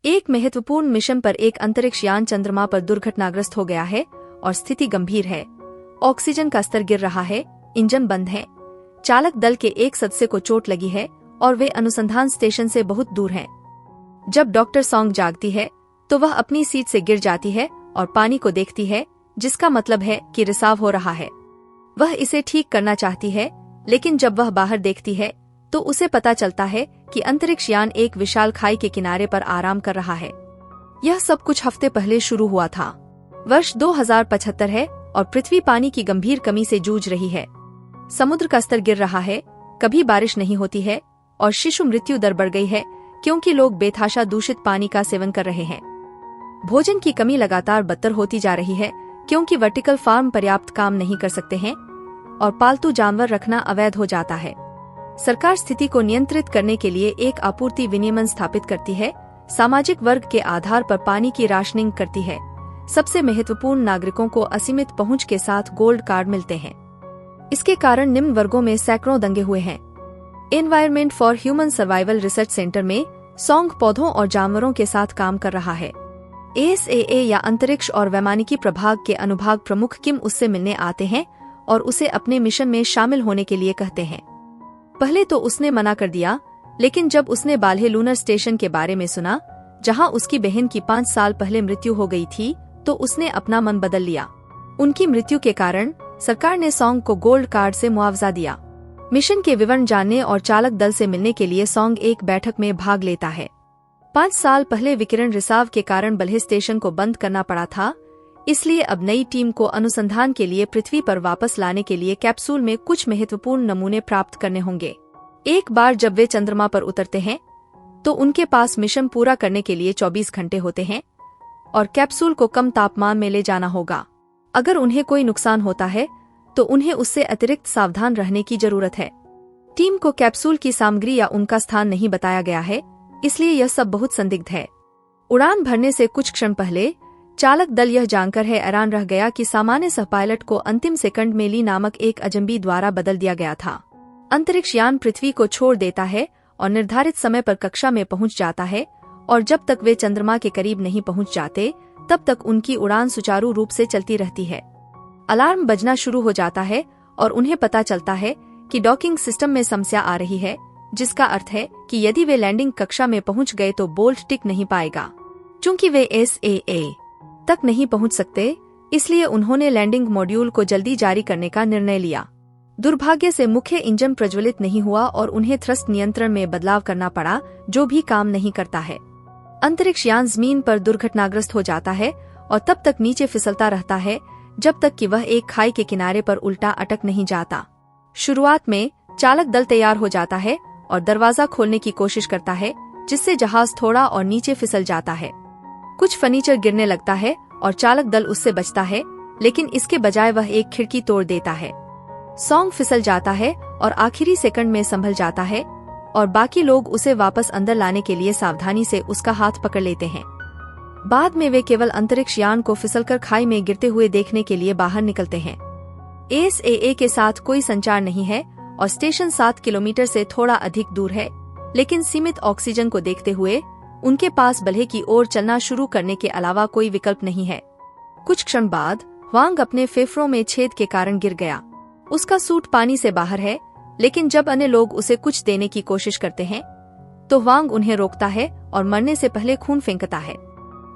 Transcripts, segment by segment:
एक महत्वपूर्ण मिशन पर एक अंतरिक्ष यान चंद्रमा पर दुर्घटनाग्रस्त हो गया है और स्थिति गंभीर है। ऑक्सीजन का स्तर गिर रहा है, इंजन बंद है। चालक दल के एक सदस्य को चोट लगी है और वे अनुसंधान स्टेशन से बहुत दूर हैं। जब डॉक्टर सॉन्ग जागती है तो वह अपनी सीट से गिर जाती है और पानी को देखती है, जिसका मतलब है कि रिसाव हो रहा है। वह इसे ठीक करना चाहती है, लेकिन जब वह बाहर देखती है तो उसे पता चलता है कि अंतरिक्ष यान एक विशाल खाई के किनारे पर आराम कर रहा है। यह सब कुछ हफ्ते पहले शुरू हुआ था। वर्ष 2075 है और पृथ्वी पानी की गंभीर कमी से जूझ रही है। समुद्र का स्तर गिर रहा है, कभी बारिश नहीं होती है और शिशु मृत्यु दर बढ़ गई है क्योंकि लोग बेतहाशा दूषित पानी का सेवन कर रहे हैं। भोजन की कमी लगातार बदतर होती जा रही है क्योंकि वर्टिकल फार्म पर्याप्त काम नहीं कर सकते हैं और पालतू जानवर रखना अवैध हो जाता है। सरकार स्थिति को नियंत्रित करने के लिए एक आपूर्ति विनियमन स्थापित करती है, सामाजिक वर्ग के आधार पर पानी की राशनिंग करती है। सबसे महत्वपूर्ण नागरिकों को असीमित पहुंच के साथ गोल्ड कार्ड मिलते हैं। इसके कारण निम्न वर्गों में सैकड़ों दंगे हुए हैं। Environment for human survival research centre में सॉन्ग पौधों और जानवरों के साथ काम कर रहा है। ASAA या अंतरिक्ष और वैमानिकी प्रभाग के अनुभाग प्रमुख किम उससे मिलने आते हैं और उसे अपने मिशन में शामिल होने के लिए कहते हैं। पहले तो उसने मना कर दिया, लेकिन जब उसने बाल्हे लूनर स्टेशन के बारे में सुना, जहां उसकी बहन की 5 साल पहले मृत्यु हो गई थी, तो उसने अपना मन बदल लिया। उनकी मृत्यु के कारण सरकार ने सॉन्ग को गोल्ड कार्ड से मुआवजा दिया। मिशन के विवरण जानने और चालक दल से मिलने के लिए सॉन्ग एक बैठक में भाग लेता है। 5 साल पहले विकिरण रिसाव के कारण बल्हे स्टेशन को बंद करना पड़ा था, इसलिए अब नई टीम को अनुसंधान के लिए पृथ्वी पर वापस लाने के लिए कैप्सूल में कुछ महत्वपूर्ण नमूने प्राप्त करने होंगे। एक बार जब वे चंद्रमा पर उतरते हैं तो उनके पास मिशन पूरा करने के लिए 24 घंटे होते हैं और कैप्सूल को कम तापमान में ले जाना होगा। अगर उन्हें कोई नुकसान होता है तो उन्हें उससे अतिरिक्त सावधान रहने की जरूरत है। टीम को कैप्सूल की सामग्री या उनका स्थान नहीं बताया गया है, इसलिए यह सब बहुत संदिग्ध है। उड़ान भरने से कुछ क्षण पहले चालक दल यह जानकर हैरान रह गया कि सामान्य सह पायलट को अंतिम सेकंड में ली नामक एक अजंबी द्वारा बदल दिया गया था। अंतरिक्ष यान पृथ्वी को छोड़ देता है और निर्धारित समय पर कक्षा में पहुंच जाता है और जब तक वे चंद्रमा के करीब नहीं पहुंच जाते तब तक उनकी उड़ान सुचारू रूप से चलती रहती है। अलार्म बजना शुरू हो जाता है और उन्हें पता चलता है कि डॉकिंग सिस्टम में समस्या आ रही है, जिसका अर्थ है कि यदि वे लैंडिंग कक्षा में पहुंच गए तो बोल्ट टिक नहीं पाएगा। चूंकि वे ASAA तक नहीं पहुंच सकते, इसलिए उन्होंने लैंडिंग मॉड्यूल को जल्दी जारी करने का निर्णय लिया। दुर्भाग्य से मुख्य इंजन प्रज्वलित नहीं हुआ और उन्हें थ्रस्ट नियंत्रण में बदलाव करना पड़ा, जो भी काम नहीं करता है। अंतरिक्ष यान जमीन पर दुर्घटनाग्रस्त हो जाता है और तब तक नीचे फिसलता रहता है जब तक कि वह एक खाई के किनारे पर उल्टा अटक नहीं जाता। शुरुआत में चालक दल तैयार हो जाता है और दरवाजा खोलने की कोशिश करता है, जिससे जहाज थोड़ा और नीचे फिसल जाता है। कुछ फर्नीचर गिरने लगता है और चालक दल उससे बचता है, लेकिन इसके बजाय वह एक खिड़की तोड़ देता है। सॉन्ग फिसल जाता है और आखिरी सेकंड में संभल जाता है और बाकी लोग उसे वापस अंदर लाने के लिए सावधानी से उसका हाथ पकड़ लेते हैं। बाद में वे केवल अंतरिक्ष यान को फिसलकर खाई में गिरते हुए देखने के लिए बाहर निकलते हैं। ASAA के साथ कोई संचार नहीं है और स्टेशन 7 किलोमीटर से थोड़ा अधिक दूर है, लेकिन सीमित ऑक्सीजन को देखते हुए उनके पास बल्हे की ओर चलना शुरू करने के अलावा कोई विकल्प नहीं है। कुछ क्षण बाद वांग अपने फेफड़ों में छेद के कारण गिर गया। उसका सूट पानी से बाहर है, लेकिन जब अन्य लोग उसे कुछ देने की कोशिश करते हैं तो वांग उन्हें रोकता है और मरने से पहले खून फेंकता है।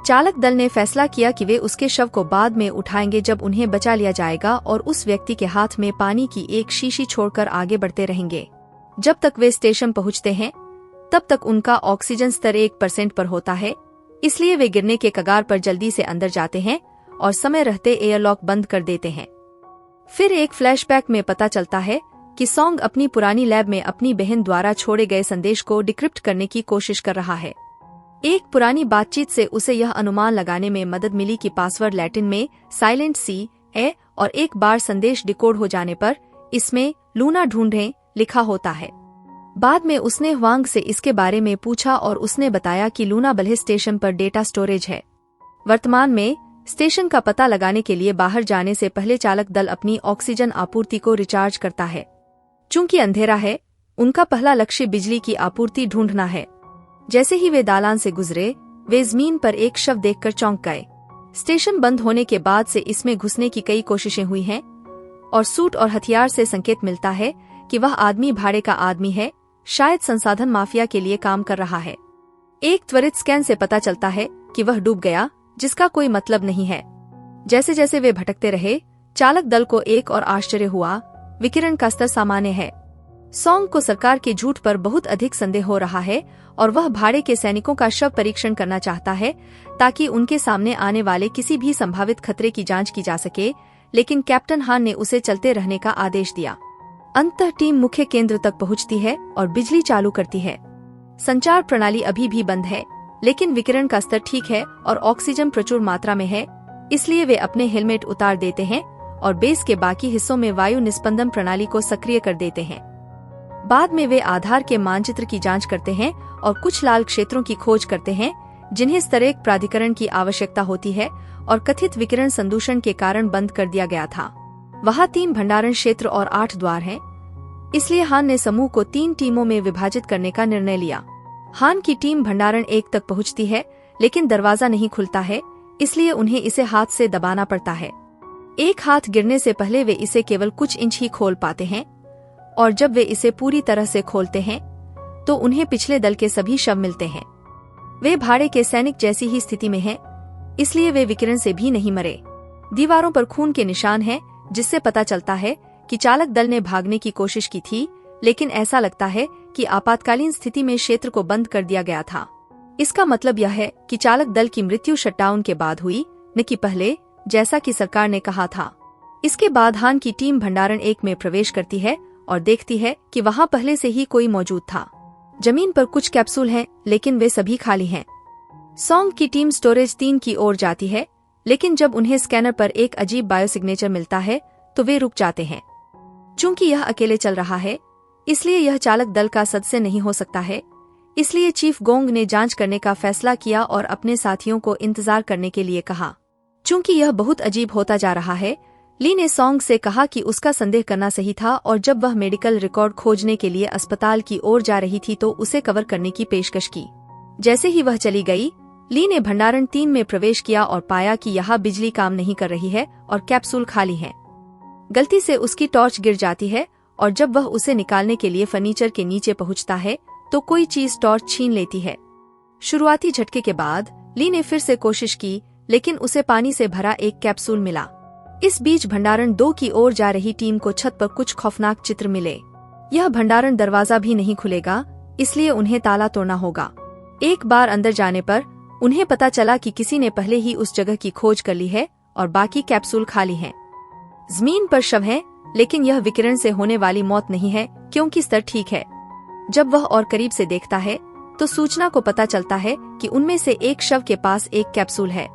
चालक दल ने फैसला किया कि वे उसके शव को बाद में उठाएंगे जब उन्हें बचा लिया जाएगा और उस व्यक्ति के हाथ में पानी की एक शीशी छोड़कर आगे बढ़ते रहेंगे। जब तक वे स्टेशन पहुंचते हैं तब तक उनका ऑक्सीजन स्तर 1% पर होता है, इसलिए वे गिरने के कगार पर जल्दी से अंदर जाते हैं और समय रहते एयरलॉक बंद कर देते हैं। फिर एक फ्लैशबैक में पता चलता है कि सॉन्ग अपनी पुरानी लैब में अपनी बहन द्वारा छोड़े गए संदेश को डिक्रिप्ट करने की कोशिश कर रहा है। एक पुरानी बातचीत से उसे यह अनुमान लगाने में मदद मिली कि पासवर्ड लैटिन में साइलेंट सी है और एक बार संदेश डिकोड हो जाने पर इसमें लूना ढूंढें लिखा होता है। बाद में उसने ह्वांग से इसके बारे में पूछा और उसने बताया कि लूना बल्हे स्टेशन पर डेटा स्टोरेज है। वर्तमान में स्टेशन का पता लगाने के लिए बाहर जाने से पहले चालक दल अपनी ऑक्सीजन आपूर्ति को रिचार्ज करता है। चूंकि अंधेरा है, उनका पहला लक्ष्य बिजली की आपूर्ति ढूंढना है। जैसे ही वे दालान से गुजरे, वे जमीन पर एक शव देखकर चौंक गए। स्टेशन बंद होने के बाद से इसमें घुसने की कई कोशिशें हुई हैं और सूट और हथियार से संकेत मिलता है कि वह आदमी भाड़े का आदमी है, शायद संसाधन माफिया के लिए काम कर रहा है। एक त्वरित स्कैन से पता चलता है कि वह डूब गया, जिसका कोई मतलब नहीं है। जैसे जैसे वे भटकते रहे, चालक दल को एक और आश्चर्य हुआ, विकिरण का स्तर सामान्य है। सॉन्ग को सरकार के झूठ पर बहुत अधिक संदेह हो रहा है और वह भाड़े के सैनिकों का शव परीक्षण करना चाहता है ताकि उनके सामने आने वाले किसी भी संभावित खतरे की जांच की जा सके, लेकिन कैप्टन हान ने उसे चलते रहने का आदेश दिया। अंततः टीम मुख्य केंद्र तक पहुंचती है और बिजली चालू करती है। संचार प्रणाली अभी भी बंद है, लेकिन विकिरण का स्तर ठीक है और ऑक्सीजन प्रचुर मात्रा में है, इसलिए वे अपने हेलमेट उतार देते हैं और बेस के बाकी हिस्सों में वायु निस्पंदन प्रणाली को सक्रिय कर देते हैं। बाद में वे आधार के मानचित्र की जांच करते हैं और कुछ लाल क्षेत्रों की खोज करते हैं जिन्हें स्तरेक प्राधिकरण की आवश्यकता होती है और कथित विकिरण संदूषण के कारण बंद कर दिया गया था। वहाँ 3 भंडारण क्षेत्र और 8 द्वार हैं, इसलिए हान ने समूह को 3 टीमों में विभाजित करने का निर्णय लिया। हान की टीम भंडारण 1 तक पहुँचती है, लेकिन दरवाजा नहीं खुलता है, इसलिए उन्हें इसे हाथ से दबाना पड़ता है। एक हाथ गिरने से पहले वे इसे केवल कुछ इंच ही खोल पाते हैं और जब वे इसे पूरी तरह से खोलते हैं तो उन्हें पिछले दल के सभी शव मिलते हैं। वे भाड़े के सैनिक जैसी ही स्थिति में हैं, इसलिए वे विकिरण से भी नहीं मरे। दीवारों पर खून के निशान हैं, जिससे पता चलता है कि चालक दल ने भागने की कोशिश की थी, लेकिन ऐसा लगता है कि आपातकालीन स्थिति में क्षेत्र को बंद कर दिया गया था। इसका मतलब यह है कि चालक दल की मृत्यु शटडाउन के बाद हुई, न कि पहले, जैसा कि सरकार ने कहा था। इसके बाद हान की टीम भंडारण 1 में प्रवेश करती है और देखती है कि वहां पहले से ही कोई मौजूद था। जमीन पर कुछ कैप्सूल हैं, लेकिन वे सभी खाली हैं। सॉन्ग की टीम स्टोरेज 3 की ओर जाती है, लेकिन जब उन्हें स्कैनर पर एक अजीब बायोसिग्नेचर मिलता है तो वे रुक जाते हैं। चूंकि यह अकेले चल रहा है, इसलिए यह चालक दल का सदस्य नहीं हो सकता है, इसलिए चीफ गोंग ने जांच करने का फैसला किया और अपने साथियों को इंतजार करने के लिए कहा। चूंकि यह बहुत अजीब होता जा रहा है, ली ने सॉन्ग से कहा कि उसका संदेह करना सही था और जब वह मेडिकल रिकॉर्ड खोजने के लिए अस्पताल की ओर जा रही थी तो उसे कवर करने की पेशकश की। जैसे ही वह चली गई, ली ने भंडारण 3 में प्रवेश किया और पाया कि यहाँ बिजली काम नहीं कर रही है और कैप्सूल खाली हैं। गलती से उसकी टॉर्च गिर जाती है और जब वह उसे निकालने के लिए फर्नीचर के नीचे पहुँचता है तो कोई चीज टॉर्च छीन लेती है। शुरुआती झटके के बाद ली ने फिर से कोशिश की, लेकिन उसे पानी से भरा एक कैप्सूल मिला। इस बीच भंडारण 2 की ओर जा रही टीम को छत पर कुछ खौफनाक चित्र मिले। यह भंडारण दरवाजा भी नहीं खुलेगा, इसलिए उन्हें ताला तोड़ना होगा। एक बार अंदर जाने पर उन्हें पता चला कि किसी ने पहले ही उस जगह की खोज कर ली है और बाकी कैप्सूल खाली हैं। जमीन पर शव है, लेकिन यह विकिरण से होने वाली मौत नहीं है क्योंकि स्तर ठीक है। जब वह और करीब से देखता है तो सूचना को पता चलता है कि उनमें से एक शव के पास एक कैप्सूल है।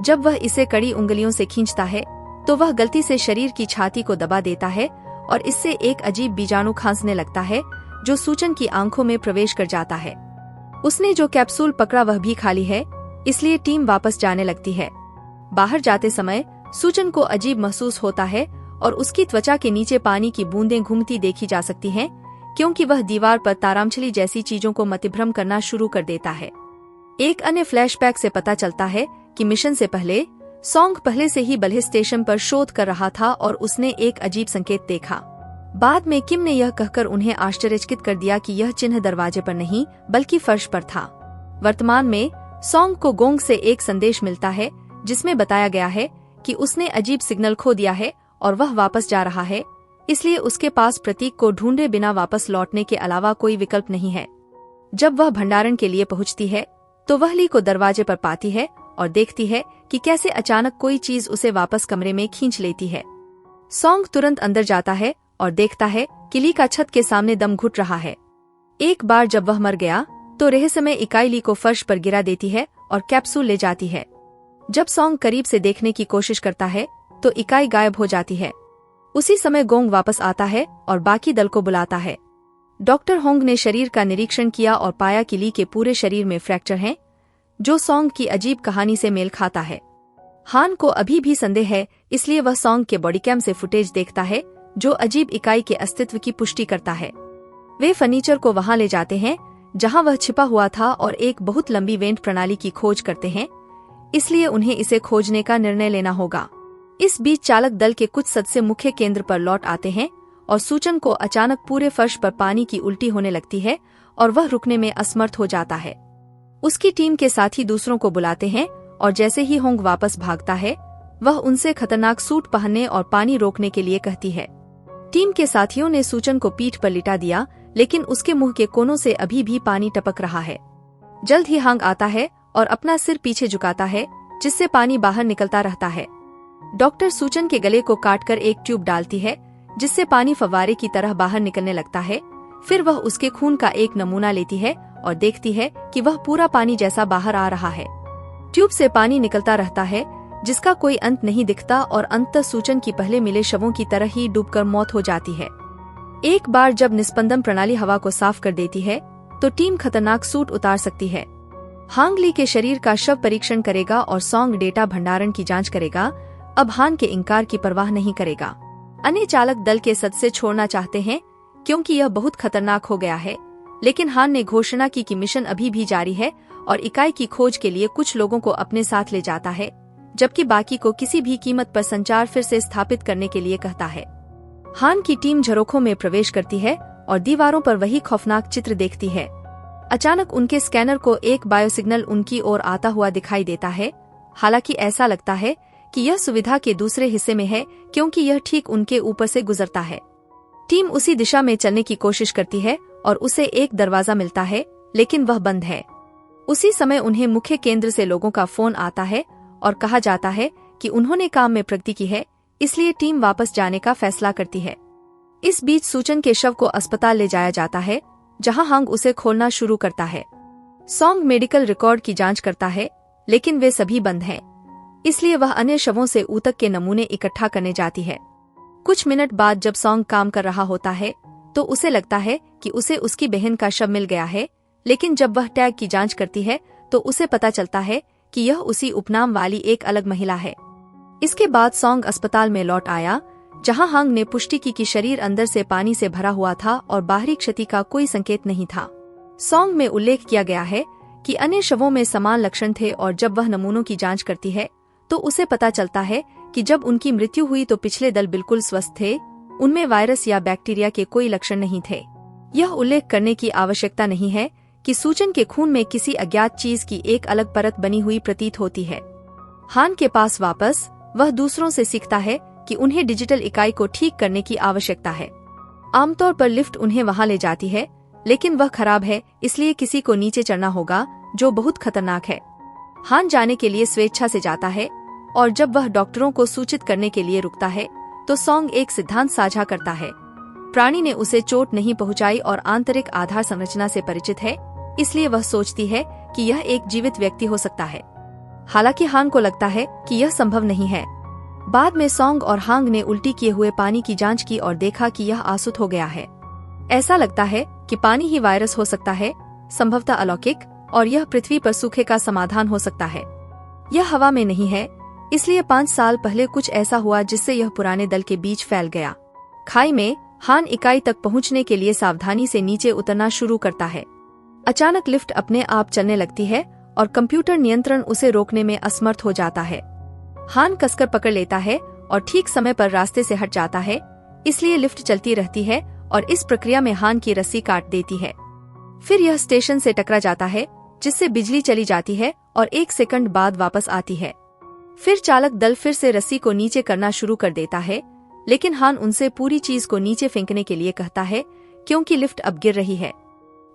जब वह इसे कड़ी उंगलियों से खींचता है तो वह गलती से शरीर की छाती को दबा देता है और इससे एक अजीब बीजाणु खांसने लगता है जो सूचन की आंखों में प्रवेश कर जाता है। उसने जो कैप्सूल पकड़ा वह भी खाली है, इसलिए टीम वापस जाने लगती है। बाहर जाते समय सूचन को अजीब महसूस होता है और उसकी त्वचा के नीचे पानी की बूंदें घूमती देखी जा सकती हैं, क्योंकि वह दीवार पर तारामछली जैसी चीजों को मतिभ्रम करना शुरू कर देता है। एक अन्य फ्लैशबैक से पता चलता है कि मिशन से पहले सॉन्ग पहले से ही बल्हे स्टेशन पर शोध कर रहा था और उसने एक अजीब संकेत देखा। बाद में किम ने यह कहकर उन्हें आश्चर्यचकित कर दिया कि यह चिन्ह दरवाजे पर नहीं बल्कि फर्श पर था। वर्तमान में सॉन्ग को गोंग से एक संदेश मिलता है जिसमें बताया गया है कि उसने अजीब सिग्नल खो दिया है और वह वापस जा रहा है, इसलिए उसके पास प्रतीक को ढूंढे बिना वापस लौटने के अलावा कोई विकल्प नहीं है। जब वह भंडारण के लिए पहुंचती है तो वह ली को दरवाजे पर पाती है और देखती है कि कैसे अचानक कोई चीज उसे वापस कमरे में खींच लेती है। सॉन्ग तुरंत अंदर जाता है और देखता है कि ली का छत के सामने दम घुट रहा है। एक बार जब वह मर गया तो रहस्यमय इकाई ली को फर्श पर गिरा देती है और कैप्सूल ले जाती है। जब सॉन्ग करीब से देखने की कोशिश करता है तो इकाई गायब हो जाती है। उसी समय गोंग वापस आता है और बाकी दल को बुलाता है। डॉक्टर होंग ने शरीर का निरीक्षण किया और पाया कि ली के पूरे शरीर में फ्रैक्चर हैं, जो सॉन्ग की अजीब कहानी से मेल खाता है। हान को अभी भी संदेह है, इसलिए वह सॉन्ग के बॉडीकैम से फुटेज देखता है जो अजीब इकाई के अस्तित्व की पुष्टि करता है। वे फर्नीचर को वहां ले जाते हैं, जहां वह छिपा हुआ था और एक बहुत लंबी वेंट प्रणाली की खोज करते हैं, इसलिए उन्हें इसे खोजने का निर्णय लेना होगा। इस बीच चालक दल के कुछ सदस्य मुख्य केंद्र पर लौट आते हैं और सूचन को अचानक पूरे फर्श पर पानी की उल्टी होने लगती है और वह रुकने में असमर्थ हो जाता है। उसकी टीम के साथी दूसरों को बुलाते हैं और जैसे ही होंग वापस भागता है, वह उनसे खतरनाक सूट पहनने और पानी रोकने के लिए कहती है। टीम के साथियों ने सूचन को पीठ पर लिटा दिया, लेकिन उसके मुंह के कोनों से अभी भी पानी टपक रहा है। जल्द ही हांग आता है और अपना सिर पीछे झुकाता है, जिससे पानी बाहर निकलता रहता है। डॉक्टर सूचन के गले को काटकर एक ट्यूब डालती है, जिससे पानी फव्वारे की तरह बाहर निकलने लगता है। फिर वह उसके खून का एक नमूना लेती है और देखती है कि वह पूरा पानी जैसा बाहर आ रहा है। ट्यूब से पानी निकलता रहता है, जिसका कोई अंत नहीं दिखता और अंततः सूचन की पहले मिले शवों की तरह ही डूबकर मौत हो जाती है। एक बार जब निस्पंदन प्रणाली हवा को साफ कर देती है, तो टीम खतरनाक सूट उतार सकती है। हांग ली के शरीर का शव परीक्षण करेगा और सॉन्ग डेटा भंडारण की जांच करेगा। अब हान के इनकार की परवाह नहीं करेगा। अन्य चालक दल के सदस्य छोड़ना चाहते हैं क्योंकि यह बहुत खतरनाक हो गया है, लेकिन हान ने घोषणा की कि मिशन अभी भी जारी है और इकाई की खोज के लिए कुछ लोगों को अपने साथ ले जाता है, जबकि बाकी को किसी भी कीमत पर संचार फिर से स्थापित करने के लिए कहता है। हान की टीम झरोखों में प्रवेश करती है और दीवारों पर वही खौफनाक चित्र देखती है। अचानक उनके स्कैनर को एक बायोसिग्नल उनकी ओर आता हुआ दिखाई देता है। हालांकि ऐसा लगता है कि यह सुविधा के दूसरे हिस्से में है, क्योंकि यह ठीक उनके ऊपर से गुजरता है। टीम उसी दिशा में चलने की कोशिश करती है और उसे एक दरवाजा मिलता है, लेकिन वह बंद है। उसी समय उन्हें मुख्य केंद्र से लोगों का फोन आता है और कहा जाता है कि उन्होंने काम में प्रगति की है, इसलिए टीम वापस जाने का फैसला करती है। इस बीच सूचन के शव को अस्पताल ले जाया जाता है, जहां हांग उसे खोलना शुरू करता है। सॉन्ग मेडिकल रिकॉर्ड की जांच करता है, लेकिन वे सभी बंद हैं, इसलिए वह अन्य शवों से ऊतक के नमूने इकट्ठा करने जाती है। कुछ मिनट बाद जब सॉन्ग काम कर रहा होता है, तो उसे लगता है कि उसे उसकी बहन का शव मिल गया है, लेकिन जब वह टैग की जांच करती है तो उसे पता चलता है कि यह उसी उपनाम वाली एक अलग महिला है। इसके बाद सॉन्ग अस्पताल में लौट आया, जहां हांग ने पुष्टि की कि शरीर अंदर से पानी से भरा हुआ था और बाहरी क्षति का कोई संकेत नहीं था। सॉन्ग में उल्लेख किया गया है कि अन्य शवों में समान लक्षण थे और जब वह नमूनों की जांच करती है तो उसे पता चलता है कि जब उनकी मृत्यु हुई तो पिछले दल बिल्कुल स्वस्थ थे, उनमें वायरस या बैक्टीरिया के कोई लक्षण नहीं थे। यह उल्लेख करने की आवश्यकता नहीं है कि सूचन के खून में किसी अज्ञात चीज की एक अलग परत बनी हुई प्रतीत होती है। हान के पास वापस वह दूसरों से सीखता है कि उन्हें डिजिटल इकाई को ठीक करने की आवश्यकता है। आमतौर पर लिफ्ट उन्हें वहां ले जाती है, लेकिन वह खराब है, इसलिए किसी को नीचे चढ़ना होगा, जो बहुत खतरनाक है। हान जाने के लिए स्वेच्छा से जाता है और जब वह डॉक्टरों को सूचित करने के लिए रुकता है तो सॉन्ग एक सिद्धांत साझा करता है। प्राणी ने उसे चोट नहीं पहुंचाई और आंतरिक आधार संरचना से परिचित है, इसलिए वह सोचती है कि यह एक जीवित व्यक्ति हो सकता है। हालांकि हान को लगता है कि यह संभव नहीं है। बाद में सॉन्ग और हांग ने उल्टी किए हुए पानी की जांच की और देखा कि यह आसुत हो गया है। ऐसा लगता है कि पानी ही वायरस हो सकता है, संभवतः अलौकिक, और यह पृथ्वी पर सूखे का समाधान हो सकता है। यह हवा में नहीं है, इसलिए 5 साल पहले कुछ ऐसा हुआ जिससे यह पुराने दल के बीच फैल गया। खाई में हान इकाई तक पहुंचने के लिए सावधानी से नीचे उतरना शुरू करता है। अचानक लिफ्ट अपने आप चलने लगती है और कंप्यूटर नियंत्रण उसे रोकने में असमर्थ हो जाता है। हान कसकर पकड़ लेता है और ठीक समय पर रास्ते से हट जाता है, इसलिए लिफ्ट चलती रहती है और इस प्रक्रिया में हान की रस्सी काट देती है। फिर यह स्टेशन से टकरा जाता है, जिससे बिजली चली जाती है और 1 सेकंड बाद वापस आती है। फिर चालक दल फिर से रस्सी को नीचे करना शुरू कर देता है, लेकिन हान उनसे पूरी चीज को नीचे फेंकने के लिए कहता है, क्योंकि लिफ्ट अब गिर रही है।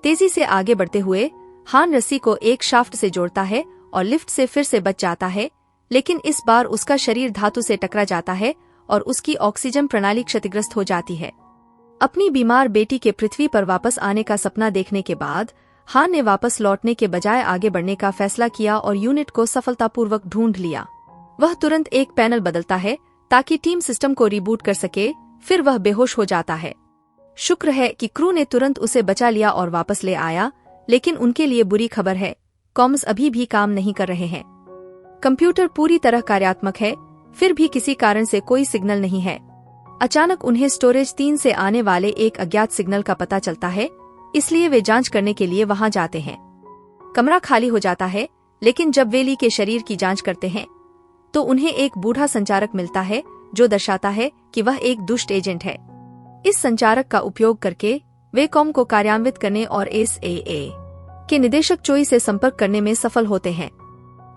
तेजी से आगे बढ़ते हुए हान रस्सी को एक शाफ्ट से जोड़ता है और लिफ्ट से फिर से बच जाता है, लेकिन इस बार उसका शरीर धातु से टकरा जाता है और उसकी ऑक्सीजन प्रणाली क्षतिग्रस्त हो जाती है। अपनी बीमार बेटी के पृथ्वी पर वापस आने का सपना देखने के बाद हान ने वापस लौटने के बजाय आगे बढ़ने का फैसला किया और यूनिट को सफलतापूर्वक ढूंढ लिया। वह तुरंत एक पैनल बदलता है ताकि टीम सिस्टम को रिबूट कर सके, फिर वह बेहोश हो जाता है। शुक्र है कि क्रू ने तुरंत उसे बचा लिया और वापस ले आया, लेकिन उनके लिए बुरी खबर है, कॉम्स अभी भी काम नहीं कर रहे हैं। कंप्यूटर पूरी तरह कार्यात्मक है, फिर भी किसी कारण से कोई सिग्नल नहीं है। अचानक उन्हें स्टोरेज 3 से आने वाले एक अज्ञात सिग्नल का पता चलता है, इसलिए वे जांच करने के लिए वहां जाते हैं। कमरा खाली हो जाता है, लेकिन जब वे ली के शरीर की जांच करते हैं तो उन्हें एक बूढ़ा संचारक मिलता है जो दर्शाता है कि वह एक दुष्ट एजेंट है। इस संचारक का उपयोग करके वे कॉम को कार्यान्वित करने और एसएए के निदेशक चोई से संपर्क करने में सफल होते हैं।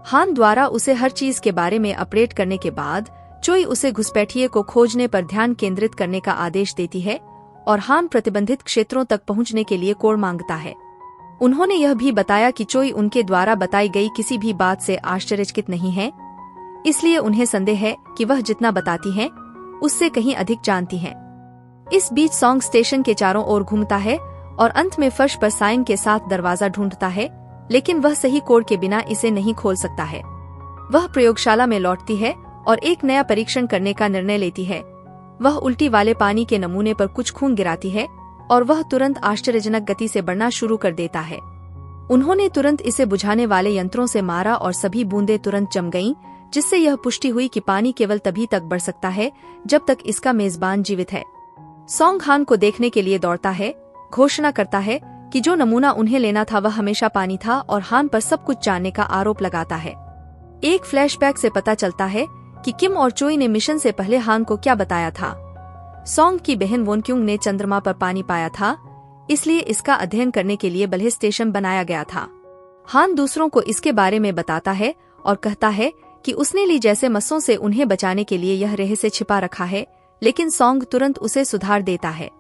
हान द्वारा उसे हर चीज के बारे में अपडेट करने के बाद चोई उसे घुसपैठिए को खोजने पर ध्यान केंद्रित करने का आदेश देती है और हान प्रतिबंधित क्षेत्रों तक पहुंचने के लिए कोड मांगता है। उन्होंने यह भी बताया कि चोई उनके द्वारा बताई गई किसी भी बात से आश्चर्यचकित नहीं है, इसलिए उन्हें संदेह है कि वह जितना बताती हैं उससे कहीं अधिक जानती हैं। इस बीच सॉन्ग स्टेशन के चारों ओर घूमता है और अंत में फर्श पर साइन के साथ दरवाजा ढूंढता है, लेकिन वह सही कोड के बिना इसे नहीं खोल सकता है। वह प्रयोगशाला में लौटती है और एक नया परीक्षण करने का निर्णय लेती है। वह उल्टी वाले पानी के नमूने पर कुछ खून गिराती है और वह तुरंत आश्चर्यजनक गति से बढ़ना शुरू कर देता है। उन्होंने तुरंत इसे बुझाने वाले यंत्रों से मारा और सभी बूंदें तुरंत जम गईं, जिससे यह पुष्टि हुई कि पानी केवल तभी तक बढ़ सकता है जब तक इसका मेजबान जीवित है। सॉन्ग हान को देखने के लिए दौड़ता है, घोषणा करता है कि जो नमूना उन्हें लेना था वह हमेशा पानी था और हान पर सब कुछ जानने का आरोप लगाता है। एक फ्लैशबैक से पता चलता है कि किम और चोई ने मिशन से पहले हान को क्या बताया था। सॉन्ग की बहन वोनक्युंग ने चंद्रमा पर पानी पाया था, इसलिए इसका अध्ययन करने के लिए बलहे स्टेशन बनाया गया था। हान दूसरों को इसके बारे में बताता है और कहता है कि उसने ली जैसे मस्सों से उन्हें बचाने के लिए यह रहस्य छिपा रखा है, लेकिन सॉन्ग तुरंत उसे सुधार देता है।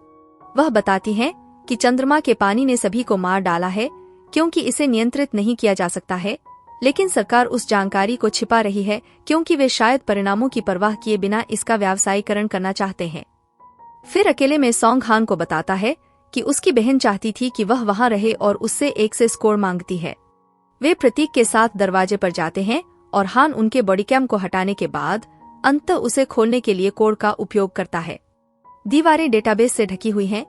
वह बताती हैं कि चंद्रमा के पानी ने सभी को मार डाला है क्योंकि इसे नियंत्रित नहीं किया जा सकता है, लेकिन सरकार उस जानकारी को छिपा रही है क्योंकि वे शायद परिणामों की परवाह किए बिना इसका व्यावसायीकरण करना चाहते हैं। फिर अकेले में सॉन्ग हान को बताता है कि उसकी बहन चाहती थी कि वह वहां रहे और उससे एक से स्कोर मांगती है। वे प्रतीक के साथ दरवाजे पर जाते हैं और हान उनके बॉडीकैम को हटाने के बाद अंततः उसे खोलने के लिए कोड का उपयोग करता है। दीवारें डेटाबेस से ढकी हुई हैं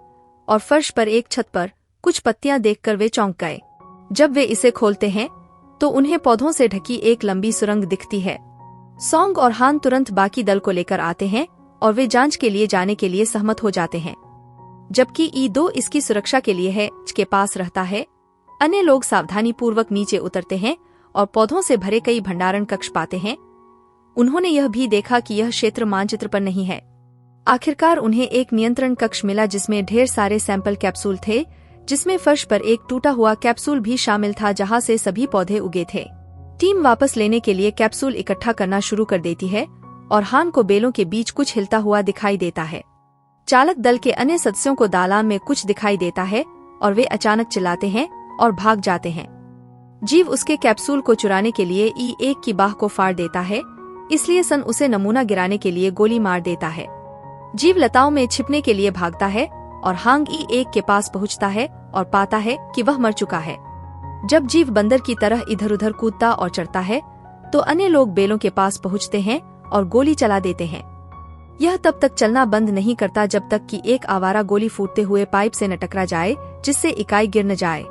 और फर्श पर एक छत पर कुछ पत्तियां देखकर वे चौंक गए। जब वे इसे खोलते हैं तो उन्हें पौधों से ढकी एक लंबी सुरंग दिखती है। सॉन्ग और हान तुरंत बाकी दल को लेकर आते हैं और वे जांच के लिए जाने के लिए सहमत हो जाते हैं, जबकि ई2 इसकी सुरक्षा के लिए है के पास रहता है। अन्य लोग सावधानी पूर्वक नीचे उतरते हैं और पौधों से भरे कई भंडारण कक्ष पाते हैं। उन्होंने यह भी देखा कि यह क्षेत्र मानचित्र पर नहीं है। आखिरकार उन्हें एक नियंत्रण कक्ष मिला जिसमें ढेर सारे सैंपल कैप्सूल थे, जिसमें फर्श पर एक टूटा हुआ कैप्सूल भी शामिल था जहां से सभी पौधे उगे थे। टीम वापस लेने के लिए कैप्सूल इकट्ठा करना शुरू कर देती है और हान को बेलों के बीच कुछ हिलता हुआ दिखाई देता है। चालक दल के अन्य सदस्यों को दालान में कुछ दिखाई देता है और वे अचानक चिल्लाते हैं और भाग जाते हैं। जीव उसके कैप्सूल को चुराने के लिए ई1 की बाह को फाड़ देता है, इसलिए सन उसे नमूना गिराने के लिए गोली मार देता है। जीव लताओं में छिपने के लिए भागता है और हांग ई1 के पास पहुंचता है और पाता है कि वह मर चुका है। जब जीव बंदर की तरह इधर उधर कूदता और चढ़ता है तो अन्य लोग बेलों के पास पहुंचते हैं और गोली चला देते हैं। यह तब तक चलना बंद नहीं करता जब तक कि एक आवारा गोली फूटते हुए पाइप से न टकरा जाए जिससे इकाई गिर न जाए।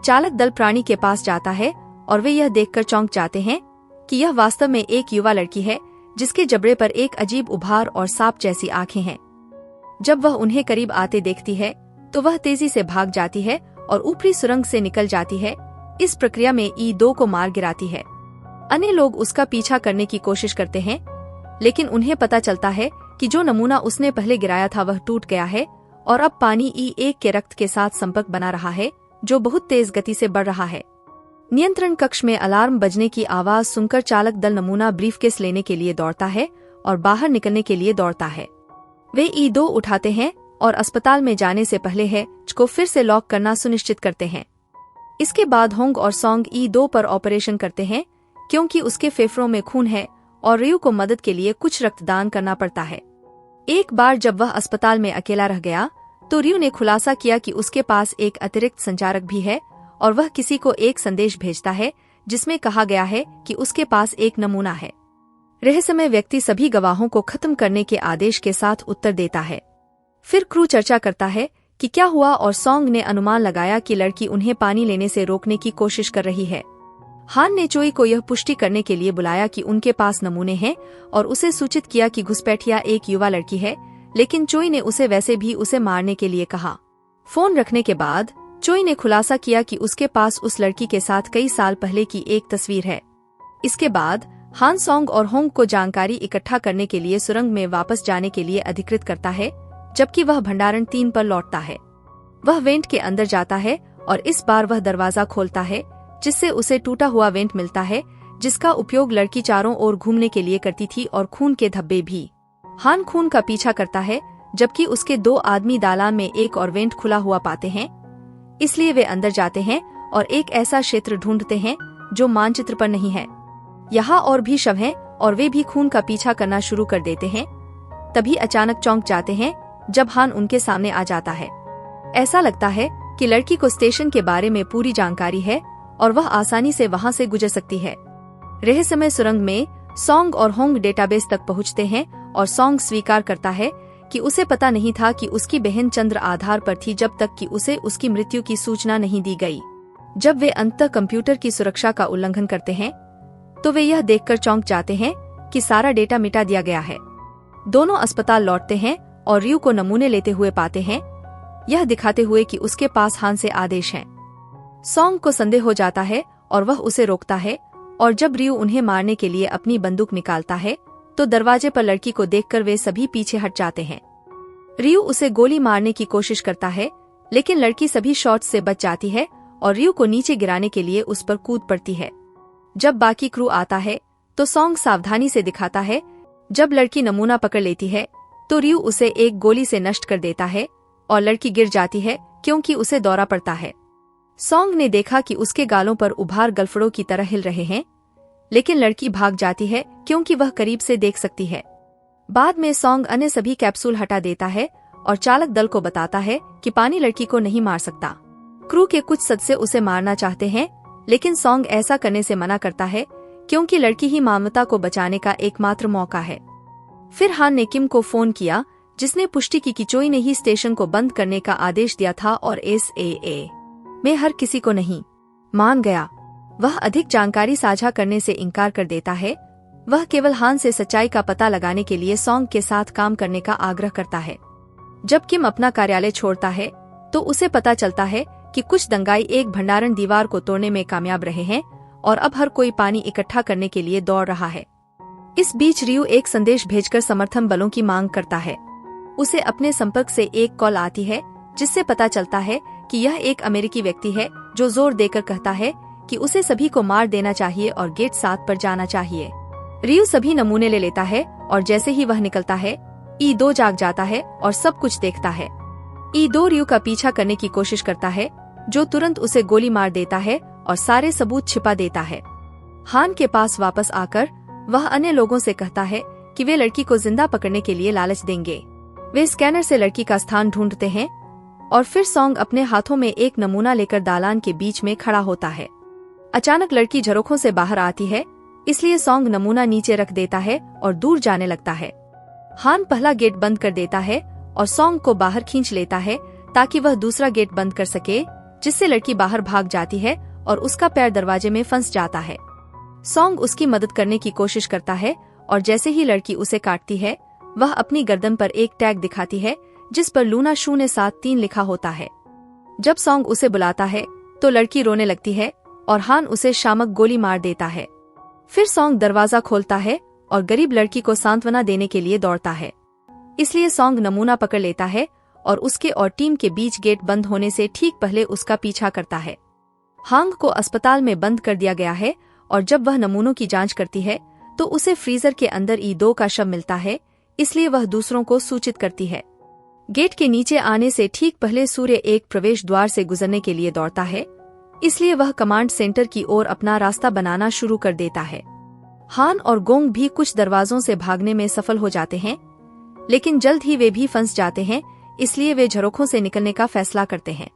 चालक दल प्राणी के पास जाता है और वे यह देखकर चौंक जाते हैं कि यह वास्तव में एक युवा लड़की है जिसके जबड़े पर एक अजीब उभार और सांप जैसी आंखें हैं। जब वह उन्हें करीब आते देखती है तो वह तेजी से भाग जाती है और ऊपरी सुरंग से निकल जाती है। इस प्रक्रिया में ई2 को मार गिराती है। अन्य लोग उसका पीछा करने की कोशिश करते हैं, लेकिन उन्हें पता चलता है कि जो नमूना उसने पहले गिराया था वह टूट गया है और अब पानी ई1 के रक्त के साथ संपर्क बना रहा है जो बहुत तेज गति से बढ़ रहा है। नियंत्रण कक्ष में अलार्म बजने की आवाज सुनकर चालक दल नमूना ब्रीफकेस लेने के लिए दौड़ता है और बाहर निकलने के लिए दौड़ता है। वे ई2 उठाते हैं और अस्पताल में जाने से पहले है को फिर से लॉक करना सुनिश्चित करते हैं। इसके बाद होंग और सॉन्ग ई2 पर ऑपरेशन करते हैं क्योंकि उसके फेफड़ों में खून है और रियू को मदद के लिए कुछ रक्तदान करना पड़ता है। एक बार जब वह अस्पताल में अकेला रह गया तो रियू ने खुलासा किया कि उसके पास एक अतिरिक्त संचारक भी है और वह किसी को एक संदेश भेजता है जिसमें कहा गया है कि उसके पास एक नमूना है। रहस्यमय व्यक्ति सभी गवाहों को खत्म करने के आदेश के साथ उत्तर देता है। फिर क्रू चर्चा करता है कि क्या हुआ और सॉन्ग ने अनुमान लगाया कि लड़की उन्हें पानी लेने से रोकने की कोशिश कर रही है। हान ने चोई को यह पुष्टि करने के लिए बुलाया कि उनके पास नमूने हैं और उसे सूचित किया कि घुसपैठिया एक युवा लड़की है, लेकिन चोई ने उसे वैसे भी उसे मारने के लिए कहा। फोन रखने के बाद चोई ने खुलासा किया कि उसके पास उस लड़की के साथ कई साल पहले की एक तस्वीर है। इसके बाद हान सॉन्ग और होंग को जानकारी इकट्ठा करने के लिए सुरंग में वापस जाने के लिए अधिकृत करता है, जबकि वह भंडारण 3 पर लौटता है। वह वेंट के अंदर जाता है और इस बार वह दरवाजा खोलता है, जिससे उसे टूटा हुआ वेंट मिलता है, जिसका उपयोग लड़की चारों ओर घूमने के लिए करती थी, और खून के धब्बे भी। हान खून का पीछा करता है, जबकि उसके 2 आदमी दालान में एक और वेंट खुला हुआ पाते हैं। इसलिए वे अंदर जाते हैं और एक ऐसा क्षेत्र ढूंढते हैं जो मानचित्र पर नहीं है। यहाँ और भी शव हैं और वे भी खून का पीछा करना शुरू कर देते हैं। तभी अचानक चौंक जाते हैं जब हान उनके सामने आ जाता है। ऐसा लगता है कि लड़की को स्टेशन के बारे में पूरी जानकारी है और वह आसानी से वहां से गुजर सकती है। रहस्यमय सुरंग में सॉन्ग और होंग डेटाबेस तक पहुंचते हैं और सॉन्ग स्वीकार करता है कि उसे पता नहीं था कि उसकी बहन चंद्र आधार पर थी जब तक कि उसे उसकी मृत्यु की सूचना नहीं दी गई। जब वे अंततः कंप्यूटर की सुरक्षा का उल्लंघन करते हैं तो वे यह देखकर चौंक जाते हैं कि सारा डेटा मिटा दिया गया है। दोनों अस्पताल लौटते हैं और रियू को नमूने लेते हुए पाते हैं, यह दिखाते हुए कि उसके पास हान से आदेश हैं। सॉन्ग को संदेह हो जाता है और वह उसे रोकता है, और जब रियू उन्हें मारने के लिए अपनी बंदूक निकालता है तो दरवाजे पर लड़की को देखकर वे सभी पीछे हट जाते हैं। रियू उसे गोली मारने की कोशिश करता है, लेकिन लड़की सभी शॉट से बच जाती है और रियू को नीचे गिराने के लिए उस पर कूद पड़ती है। जब बाकी क्रू आता है तो सॉन्ग सावधानी से दिखाता है। जब लड़की नमूना पकड़ लेती है तो रियू उसे एक गोली से नष्ट कर देता है और लड़की गिर जाती है क्योंकि उसे दौरा पड़ता है। सॉन्ग ने देखा कि उसके गालों पर उभार गलफड़ों की तरह हिल रहे हैं, लेकिन लड़की भाग जाती है क्योंकि वह करीब से देख सकती है। बाद में सॉन्ग अन्य सभी कैप्सूल हटा देता है और चालक दल को बताता है कि पानी लड़की को नहीं मार सकता। क्रू के कुछ सदस्य उसे मारना चाहते हैं, लेकिन सॉन्ग ऐसा करने से मना करता है क्योंकि लड़की ही मानवता को बचाने का एकमात्र मौका है। फिर हान ने किम को फोन किया, जिसने पुष्टि की कि चोई ने ही स्टेशन को बंद करने का आदेश दिया था और SAA में हर किसी को नहीं मान गया। वह अधिक जानकारी साझा करने से इनकार कर देता है। वह केवल हान से सच्चाई का पता लगाने के लिए सॉन्ग के साथ काम करने का आग्रह करता है। जब किम अपना कार्यालय छोड़ता है तो उसे पता चलता है कि कुछ दंगाई एक भंडारण दीवार को तोड़ने में कामयाब रहे हैं और अब हर कोई पानी इकट्ठा करने के लिए दौड़ रहा है। इस बीच रियू एक संदेश भेजकर समर्थन बलों की मांग करता है। उसे अपने संपर्क से एक कॉल आती है, जिससे पता चलता है कि यह एक अमेरिकी व्यक्ति है जो जोर देकर कहता है कि उसे सभी को मार देना चाहिए और गेट 7 पर जाना चाहिए। रियू सभी नमूने ले लेता है और जैसे ही वह निकलता है, E2 जाग जाता है और सब कुछ देखता है। E2 रियू का पीछा करने की कोशिश करता है, जो तुरंत उसे गोली मार देता है और सारे सबूत छिपा देता है। हान के पास वापस आकर वह अन्य लोगों से कहता है कि वे लड़की को जिंदा पकड़ने के लिए लालच देंगे। वे स्कैनर से लड़की का स्थान ढूंढते हैं और फिर सॉन्ग अपने हाथों में एक नमूना लेकर दालान के बीच में खड़ा होता है। अचानक लड़की झरोखों से बाहर आती है, इसलिए सॉन्ग नमूना नीचे रख देता है और दूर जाने लगता है। हान पहला गेट बंद कर देता है और सॉन्ग को बाहर खींच लेता है ताकि वह दूसरा गेट बंद कर सके, जिससे लड़की बाहर भाग जाती है और उसका पैर दरवाजे में फंस जाता है। सॉन्ग उसकी मदद करने की कोशिश करता है और जैसे ही लड़की उसे काटती है, वह अपनी गर्दन पर एक टैग दिखाती है जिस पर लूना 073 लिखा होता है। जब सॉन्ग उसे बुलाता है तो लड़की रोने लगती है और हान उसे शामक गोली मार देता है। फिर सॉन्ग दरवाजा खोलता है और गरीब लड़की को सांत्वना देने के लिए दौड़ता है। इसलिए सॉन्ग नमूना पकड़ लेता है और उसके और टीम के बीच गेट बंद होने से ठीक पहले उसका पीछा करता है। हांग को अस्पताल में बंद कर दिया गया है और जब वह नमूनों की जांच करती है तो उसे फ्रीजर के अंदर E2 का शव मिलता है, इसलिए वह दूसरों को सूचित करती है। गेट के नीचे आने से ठीक पहले सूर्य एक प्रवेश द्वार से गुजरने के लिए दौड़ता है, इसलिए वह कमांड सेंटर की ओर अपना रास्ता बनाना शुरू कर देता है। हान और गोंग भी कुछ दरवाजों से भागने में सफल हो जाते हैं, लेकिन जल्द ही वे भी फंस जाते हैं, इसलिए वे झरोखों से निकलने का फैसला करते हैं।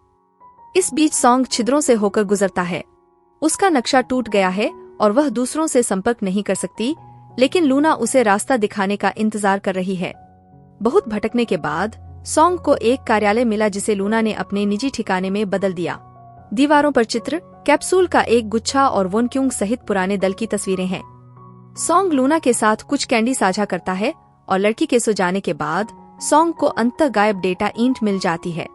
इस बीच सॉन्ग छिद्रों से होकर गुजरता है। उसका नक्शा टूट गया है और वह दूसरों से संपर्क नहीं कर सकती, लेकिन लूना उसे रास्ता दिखाने का इंतजार कर रही है। बहुत भटकने के बाद सॉन्ग को एक कार्यालय मिला जिसे लूना ने अपने निजी ठिकाने में बदल दिया। दीवारों पर चित्र, कैप्सूल का एक गुच्छा और वोनक्यूंग सहित पुराने दल की तस्वीरें हैं। सॉन्ग लूना के साथ कुछ कैंडी साझा करता है और लड़की के सो जाने के बाद सॉन्ग को अंततः गायब डेटा ईंट मिल जाती है।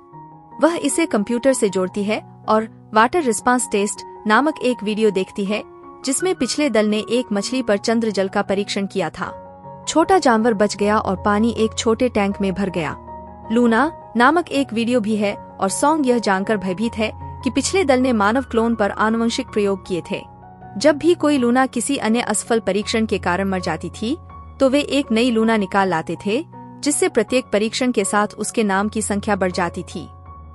वह इसे कंप्यूटर से जोड़ती है और वाटर रिस्पांस टेस्ट नामक एक वीडियो देखती है, जिसमें पिछले दल ने एक मछली पर चंद्र जल का परीक्षण किया था। छोटा जानवर बच गया और पानी एक छोटे टैंक में भर गया। लूना नामक एक वीडियो भी है और सॉन्ग यह जानकर भयभीत है कि पिछले दल ने मानव क्लोन पर आनुवंशिक प्रयोग किए थे। जब भी कोई लूना किसी अन्य असफल परीक्षण के कारण मर जाती थी, तो वे एक नई लूना निकाल लाते थे, जिससे प्रत्येक परीक्षण के साथ उसके नाम की संख्या बढ़ जाती थी।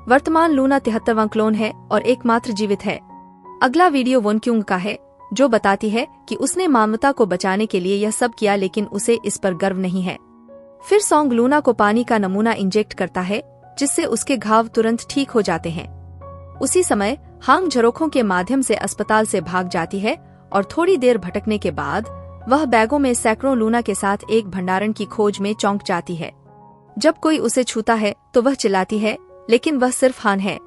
वर्तमान लूना 73वां क्लोन है और एकमात्र जीवित है। अगला वीडियो वोनक्यूंग का है, जो बताती है कि उसने मानवता को बचाने के लिए यह सब किया, लेकिन उसे इस पर गर्व नहीं है। फिर सॉन्ग लूना को पानी का नमूना इंजेक्ट करता है, जिससे उसके घाव तुरंत ठीक हो जाते हैं। उसी समय हांग झरोखों के माध्यम से अस्पताल से भाग जाती है और थोड़ी देर भटकने के बाद वह बैगों में सैकड़ों लूना के साथ एक भंडारण की खोज में चौंक जाती है। जब कोई उसे छूता है तो वह चिल्लाती है, लेकिन वह सिर्फ हान है।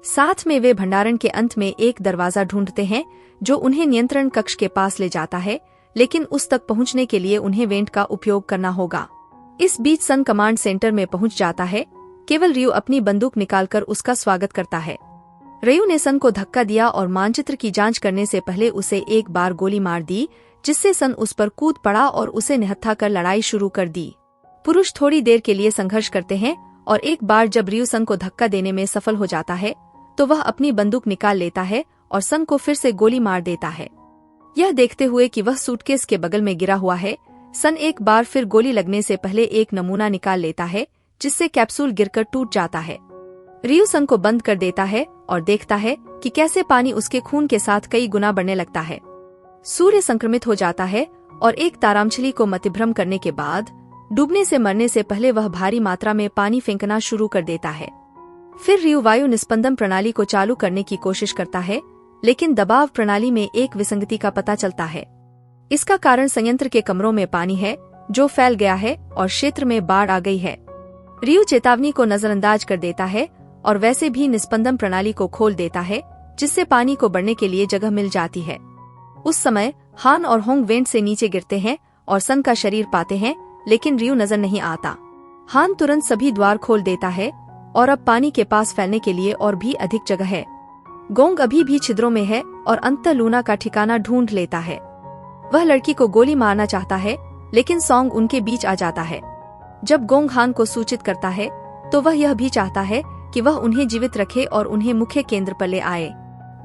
साथ में वे भंडारण के अंत में एक दरवाजा ढूंढते हैं, जो उन्हें नियंत्रण कक्ष के पास ले जाता है, लेकिन उस तक पहुंचने के लिए उन्हें वेंट का उपयोग करना होगा। इस बीच सन कमांड सेंटर में पहुंच जाता है। केवल रियू अपनी बंदूक निकालकर उसका स्वागत करता है। रियू ने सन को धक्का दिया और मानचित्र की जांच करने से पहले उसे एक बार गोली मार दी, जिससे सन उस पर कूद पड़ा और उसे निहत्था कर लड़ाई शुरू कर दी। पुरुष थोड़ी देर के लिए संघर्ष करते हैं और एक बार जब रियू सन को धक्का देने में सफल हो जाता है, तो वह अपनी बंदूक निकाल लेता है और सन को फिर से गोली मार देता है। यह देखते हुए कि वह सूटकेस के बगल में गिरा हुआ है, सन एक बार फिर गोली लगने से पहले एक नमूना निकाल लेता है, जिससे कैप्सूल गिरकर टूट जाता है। रियू सन को बंद कर देता है और देखता है कि कैसे पानी उसके खून के साथ कई गुना बढ़ने लगता है। सूर्य संक्रमित हो जाता है और एक तारामछली को मतिभ्रम करने के बाद डूबने से मरने से पहले वह भारी मात्रा में पानी फेंकना शुरू कर देता है। फिर रियू वायु निस्पंदन प्रणाली को चालू करने की कोशिश करता है, लेकिन दबाव प्रणाली में एक विसंगति का पता चलता है। इसका कारण संयंत्र के कमरों में पानी है, जो फैल गया है और क्षेत्र में बाढ़ आ गई है। रियू चेतावनी को नजरअंदाज कर देता है और वैसे भी निस्पंदन प्रणाली को खोल देता है, जिससे पानी को बढ़ने के लिए जगह मिल जाती है। उस समय हान और होंग वेंट से नीचे गिरते हैं और सन का शरीर पाते हैं, लेकिन रियू नजर नहीं आता। हान तुरंत सभी द्वार खोल देता है और अब पानी के पास फैलने के लिए और भी अधिक जगह है। गोंग अभी भी छिद्रों में है और अंततः लूना का ठिकाना ढूंढ लेता है। वह लड़की को गोली मारना चाहता है, लेकिन सॉन्ग उनके बीच आ जाता है। जब गोंग हान को सूचित करता है, तो वह यह भी चाहता है कि वह उन्हें जीवित रखे और उन्हें मुख्य केंद्र पर ले आए।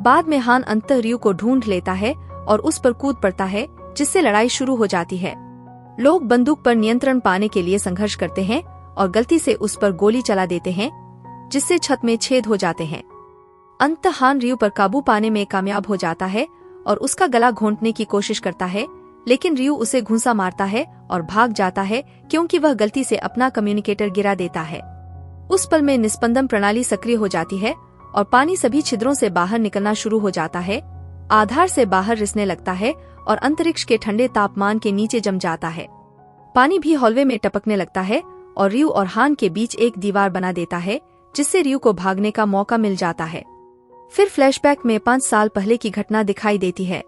बाद में हान अंततः रियू को ढूंढ लेता है और उस पर कूद पड़ता है, जिससे लड़ाई शुरू हो जाती है। लोग बंदूक पर नियंत्रण पाने के लिए संघर्ष करते हैं और गलती से उस पर गोली चला देते हैं, जिससे छत में छेद हो जाते हैं। अंततः हान रियू पर काबू पाने में कामयाब हो जाता है और उसका गला घोंटने की कोशिश करता है, लेकिन रियू उसे घूंसा मारता है और भाग जाता है, क्योंकि वह गलती से अपना कम्युनिकेटर गिरा देता है। उस पल में निस्पंदन प्रणाली सक्रिय हो जाती है और पानी सभी छिद्रों से बाहर निकलना शुरू हो जाता है। आधार से बाहर रिसने लगता है और अंतरिक्ष के ठंडे तापमान के नीचे जम जाता है। पानी भी हॉलवे में टपकने लगता है और रियू और हान के बीच एक दीवार बना देता है, जिससे रियू को भागने का मौका मिल जाता है। फिर फ्लैशबैक में 5 साल पहले की घटना दिखाई देती है।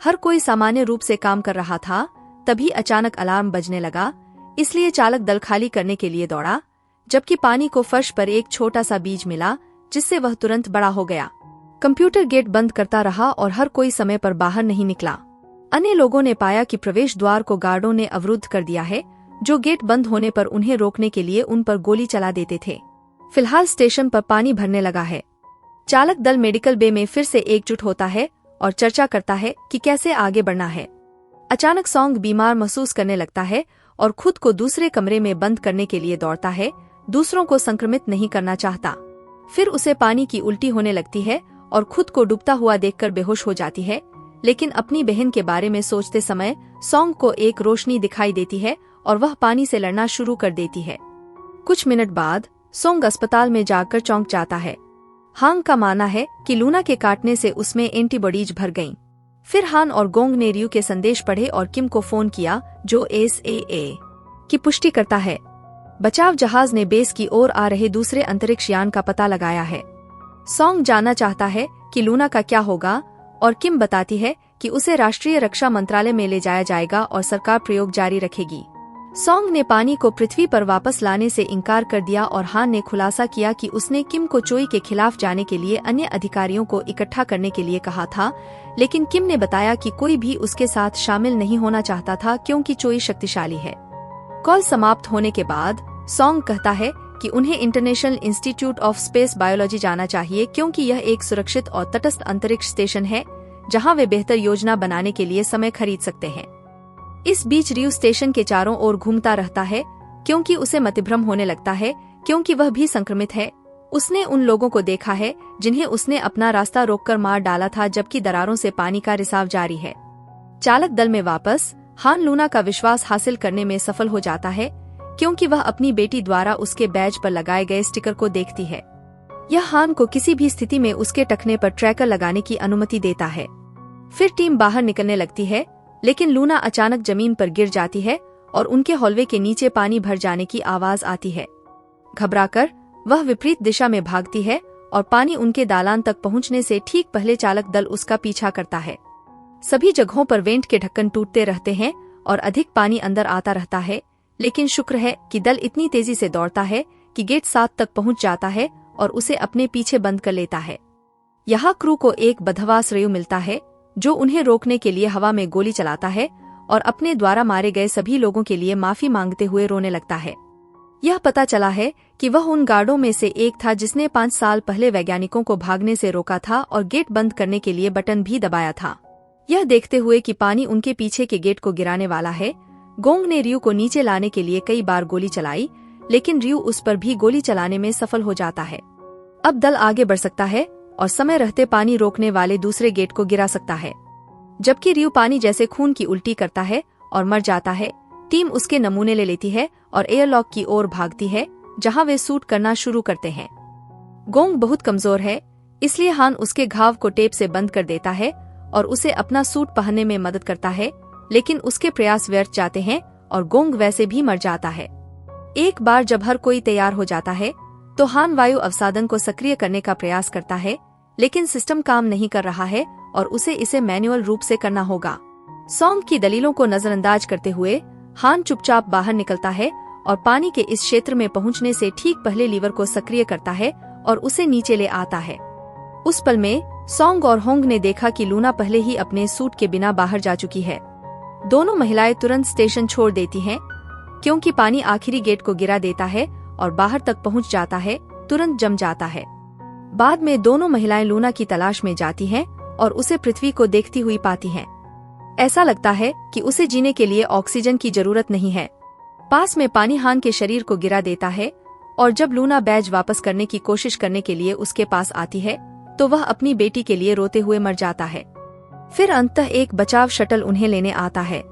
हर कोई सामान्य रूप से काम कर रहा था, तभी अचानक अलार्म बजने लगा, इसलिए चालक दल खाली करने के लिए दौड़ा, जबकि पानी को फर्श पर एक छोटा सा बीज मिला, जिससे वह तुरंत बड़ा हो गया। कंप्यूटर गेट बंद करता रहा और हर कोई समय पर बाहर नहीं निकला। अन्य लोगों ने पाया कि प्रवेश द्वार को गार्डों ने अवरुद्ध कर दिया है, जो गेट बंद होने पर उन्हें रोकने के लिए उन पर गोली चला देते थे। फिलहाल स्टेशन पर पानी भरने लगा है। चालक दल मेडिकल बे में फिर से एकजुट होता है और चर्चा करता है कि कैसे आगे बढ़ना है। अचानक सॉन्ग बीमार महसूस करने लगता है और खुद को दूसरे कमरे में बंद करने के लिए दौड़ता है, दूसरों को संक्रमित नहीं करना चाहता। फिर उसे पानी की उल्टी होने लगती है और खुद को डूबता हुआ देखकर बेहोश हो जाती है, लेकिन अपनी बहन के बारे में सोचते समय सॉन्ग को एक रोशनी दिखाई देती है और वह पानी से लड़ना शुरू कर देती है। कुछ मिनट बाद सॉन्ग अस्पताल में जाकर चौंक जाता है। हांग का मानना है कि लूना के काटने से उसमें एंटीबॉडीज भर गईं। फिर हान और गोंग ने रियू के संदेश पढ़े और किम को फोन किया, जो SAA की पुष्टि करता है। बचाव जहाज ने बेस की ओर आ रहे दूसरे अंतरिक्ष यान का पता लगाया है। सॉन्ग जानना चाहता है कि लूना का क्या होगा और किम बताती है कि उसे राष्ट्रीय रक्षा मंत्रालय में ले जाया जाएगा और सरकार प्रयोग जारी रखेगी। सॉन्ग ने पानी को पृथ्वी पर वापस लाने से इनकार कर दिया और हान ने खुलासा किया कि उसने किम को चोई के खिलाफ जाने के लिए अन्य अधिकारियों को इकट्ठा करने के लिए कहा था, लेकिन किम ने बताया कि कोई भी उसके साथ शामिल नहीं होना चाहता था क्योंकि चोई शक्तिशाली है। कॉल समाप्त होने के बाद सॉन्ग कहता है कि उन्हें international institute of space biology जाना चाहिए क्योंकि यह एक सुरक्षित और तटस्थ अंतरिक्ष स्टेशन है जहां वे बेहतर योजना बनाने के लिए समय खरीद सकते हैं। इस बीच रियो स्टेशन के चारों ओर घूमता रहता है क्योंकि उसे मतिभ्रम होने लगता है क्योंकि वह भी संक्रमित है। उसने उन लोगों को देखा है जिन्हें उसने अपना रास्ता रोककर मार डाला था, जबकि दरारों से पानी का रिसाव जारी है। चालक दल में वापस हान लूना का विश्वास हासिल करने में सफल हो जाता है क्योंकि वह अपनी बेटी द्वारा उसके बैज पर लगाए गए स्टिकर को देखती है। यह हान को किसी भी स्थिति में उसके टखने पर ट्रैकर लगाने की अनुमति देता है। फिर टीम बाहर निकलने लगती है, लेकिन लूना अचानक जमीन पर गिर जाती है और उनके हॉलवे के नीचे पानी भर जाने की आवाज आती है। घबराकर वह विपरीत दिशा में भागती है और पानी उनके दालान तक पहुंचने से ठीक पहले चालक दल उसका पीछा करता है। सभी जगहों पर वेंट के ढक्कन टूटते रहते हैं और अधिक पानी अंदर आता रहता है, लेकिन शुक्र है कि दल इतनी तेजी से दौड़ता है कि गेट 7 तक पहुंच जाता है और उसे अपने पीछे बंद कर लेता है। यहाँ क्रू को एक बदहवास रेयू मिलता है जो उन्हें रोकने के लिए हवा में गोली चलाता है और अपने द्वारा मारे गए सभी लोगों के लिए माफी मांगते हुए रोने लगता है। यह पता चला है कि वह उन गार्डों में से एक था जिसने 5 साल पहले वैज्ञानिकों को भागने से रोका था और गेट बंद करने के लिए बटन भी दबाया था। यह देखते हुए कि पानी उनके पीछे के गेट को गिराने वाला है, गोंग ने रियो को नीचे लाने के लिए कई बार गोली चलाई, लेकिन रियो उस पर भी गोली चलाने में सफल हो जाता है। अब दल आगे बढ़ सकता है और समय रहते पानी रोकने वाले दूसरे गेट को गिरा सकता है। जबकि रियो पानी जैसे खून की उल्टी करता है और मर जाता है, टीम उसके नमूने ले लेती है और एयरलॉक की ओर भागती है जहां वे शूट करना शुरू करते हैं। गोंग बहुत कमजोर है, इसलिए हान उसके घाव को टेप से बंद कर देता है और उसे अपना सूट पहनने में मदद करता है, लेकिन उसके प्रयास व्यर्थ जाते हैं और गोंग वैसे भी मर जाता है। एक बार जब हर कोई तैयार हो जाता है तो हान वायु अवसादन को सक्रिय करने का प्रयास करता है, लेकिन सिस्टम काम नहीं कर रहा है और उसे इसे मैन्युअल रूप से करना होगा। सॉन्ग की दलीलों को नजरअंदाज करते हुए हान चुपचाप बाहर निकलता है और पानी के इस क्षेत्र में पहुंचने से ठीक पहले लीवर को सक्रिय करता है और उसे नीचे ले आता है। उस पल में सॉन्ग और होंग ने देखा कि लूना पहले ही अपने सूट के बिना बाहर जा चुकी है। दोनों महिलाएं तुरंत स्टेशन छोड़ देती हैं क्योंकि पानी आखिरी गेट को गिरा देता है और बाहर तक पहुंच जाता है, तुरंत जम जाता है। बाद में दोनों महिलाएं लूना की तलाश में जाती हैं और उसे पृथ्वी को देखती हुई पाती हैं। ऐसा लगता है कि उसे जीने के लिए ऑक्सीजन की जरूरत नहीं है। पास में पानी हान के शरीर को गिरा देता है और जब लूना बैज वापस करने की कोशिश करने के लिए उसके पास आती है तो वह अपनी बेटी के लिए रोते हुए मर जाता है। फिर अंततः एक बचाव शटल उन्हें लेने आता है।